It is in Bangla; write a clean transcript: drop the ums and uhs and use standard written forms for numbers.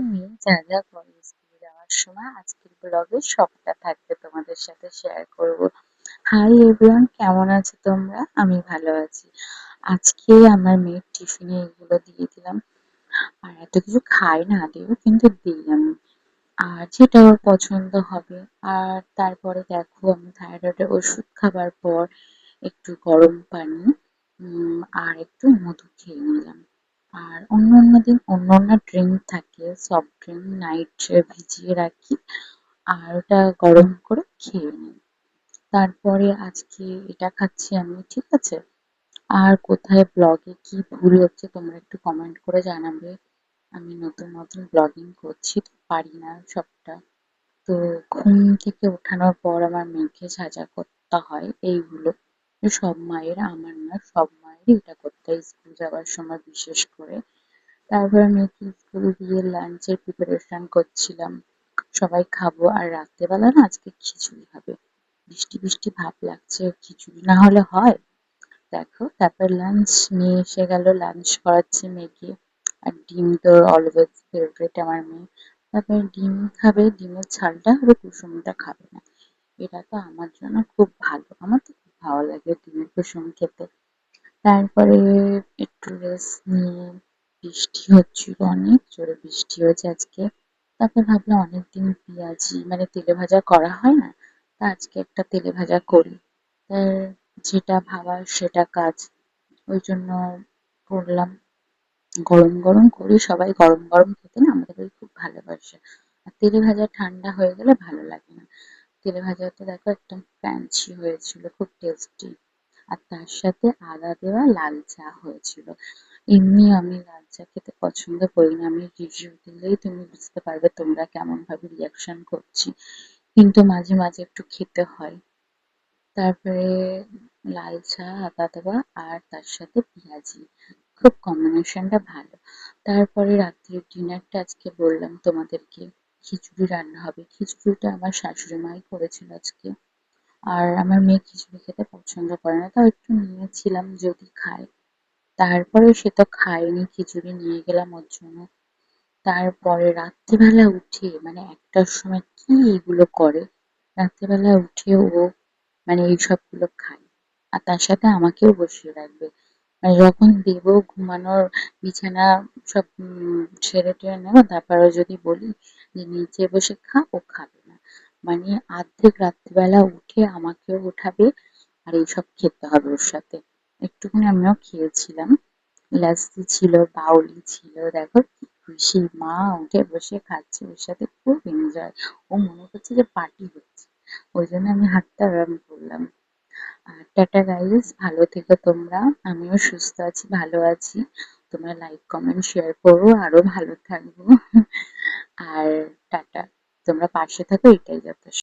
মেয়ে যা যা করে স্কুলে যাওয়ার সময় আজকের ব্লগে সবটা থাকবে তোমাদের সাথে শেয়ার করব। হাই এভরিওয়ান, কেমন আছো তোমরা? আমি ভালো আছি। আজকে আমার মেয়ের টিফিনে এগুলো দিয়ে দিলাম। আর এত কিছু খাই না আদেও, কিন্তু দিই আমি। আর যেটা ওর পছন্দ হবে। আর তারপরে দেখো, আমি থাইরয়েডের ওষুধ খাবার পর একটু গরম পানি আর একটু মধু খেয়ে নিলাম। আর অন্য দিন অন্য ড্রিঙ্ক থাকে, সফট ড্রিঙ্ক নাইট ভিজিয়ে রাখি আর ওটা গরম করে খেয়ে নিই। তারপরে আজকে এটা খাচ্ছি আমি, ঠিক আছে? আর কোথায় ব্লগে কি ভুল হচ্ছে তোমরা একটু কমেন্ট করে জানাবে। আমি নতুন ব্লগিং করছি তো পারি না সবটা। তো ঘুম থেকে ওঠানোর পর আমার মেয়েকে সাজা করতে হয় এইগুলো। সব মায়ের, আমার না, সব মায়েরই এটা করতে হয় স্কুল যাওয়ার সময় বিশেষ করে। তারপরে মেয়েকে স্কুল দিয়ে লাঞ্চের প্রিপারেশন করছিলাম। সবাই খাবো, আর রাত্রেবেলা না আজকে খিচুড়ি হবে। বৃষ্টি বৃষ্টি ভাব লাগছে, খিচুড়ি না হলে হয়? দেখো, তারপর লাঞ্চ নিয়ে এসে গেল, লাঞ্চ করাচ্ছি মেয়েকে। আর ডিম তো অলওয়েজ ফেভারিট আমার মেয়ে। তারপরে ডিম খাবে, ডিমের ছালটা, আর কুসুমটা খাবে না। এটা তো আমার জন্য খুব ভালো, আমার তো খুব ভালো লাগে ডিমের কুসুম খেতে। তারপরে একটু রেস্ট নিয়ে, বৃষ্টি হচ্ছিল, অনেক জোরে বৃষ্টি হয়েছে আজকে। তারপর ভাবলাম অনেকদিন পেঁয়াজি মানে তেলে ভাজা করা হয় না, তা আজকে একটা তেলে ভাজা করি। তার যেটা ভাবা সেটা কাজ, ওই জন্য করলাম। গরম গরম করি, সবাই গরম গরম খেতে না আমাদের বাড়ি খুব ভালোবাসে। আর তেলে ভাজা ঠান্ডা হয়ে গেলে ভালো লাগে না। তেলে ভাজাটা দেখো একদম ক্রাঞ্চি হয়েছিল, খুব টেস্টি। আর তার সাথে আদা দেওয়া লাল চা হয়েছিল। এমনি আমি লাল চা খেতে পছন্দ করি না, আমি রিভিউ দিলেই তুমি বুঝতে পারবে তোমরা কেমন ভাবে রিয়াকশন করছি, কিন্তু মাঝে মাঝে একটু খেতে হয়। তারপরে লাল চা, আদা দেওয়া, আর তার সাথে পেঁয়াজি, খুব কম্বিনেশনটা ভালো। তারপরে রাত্রির ডিনারটা আজকে বললাম তোমাদেরকে, খিচুড়ি রান্না হবে। খিচুড়িটা আমার শাশুড়ি মাই করেছিল আজকে। আর আমার মেয়ে খিচুড়ি খেতে পছন্দ করে না, তাও একটু নিয়েছিলাম যদি খায়। তারপরে সে তো খায়নি, খিচুড়ি নিয়ে গেলাম ওর জন্য। তারপরে রাত্রিবেলা উঠে মানে ১টার সময় কি এগুলো করে, রাত্রিবেলা উঠে ও মানে এইসবগুলো খায়। আর তার সাথে আমাকেও বসিয়ে রাখবে। মানে যখন দেবো ঘুমানোর, বিছানা সব ছেড়ে টেরে নেবো, তারপরে যদি বলি যে নিচে বসে খা, ও খাবে না। মানে আর্ধেক রাত্রিবেলা উঠে আমাকেও উঠাবে, আর এইসব খেতে হবে ওর সাথে। একটুখানি আমিও খেয়েছিলাম, লাস্সি ছিল, বাউলি ছিল, দেখো কি খুশি, মা উঠে বসে খাচ্ছে ওর সাথে, খুব এনজয়। ও মনে করছে যে পার্টি হচ্ছে, ওই জন্য আমি হাতটা আরাম করলাম। আর টাটা গাইস, ভালো থেকো তোমরা। আমিও সুস্থ আছি, ভালো আছি। তোমরা লাইক কমেন্ট শেয়ার করো, আরো ভালো থাকবো। আর টাটা, তোমরা পাশে থাকো, এটাই যথেষ্ট।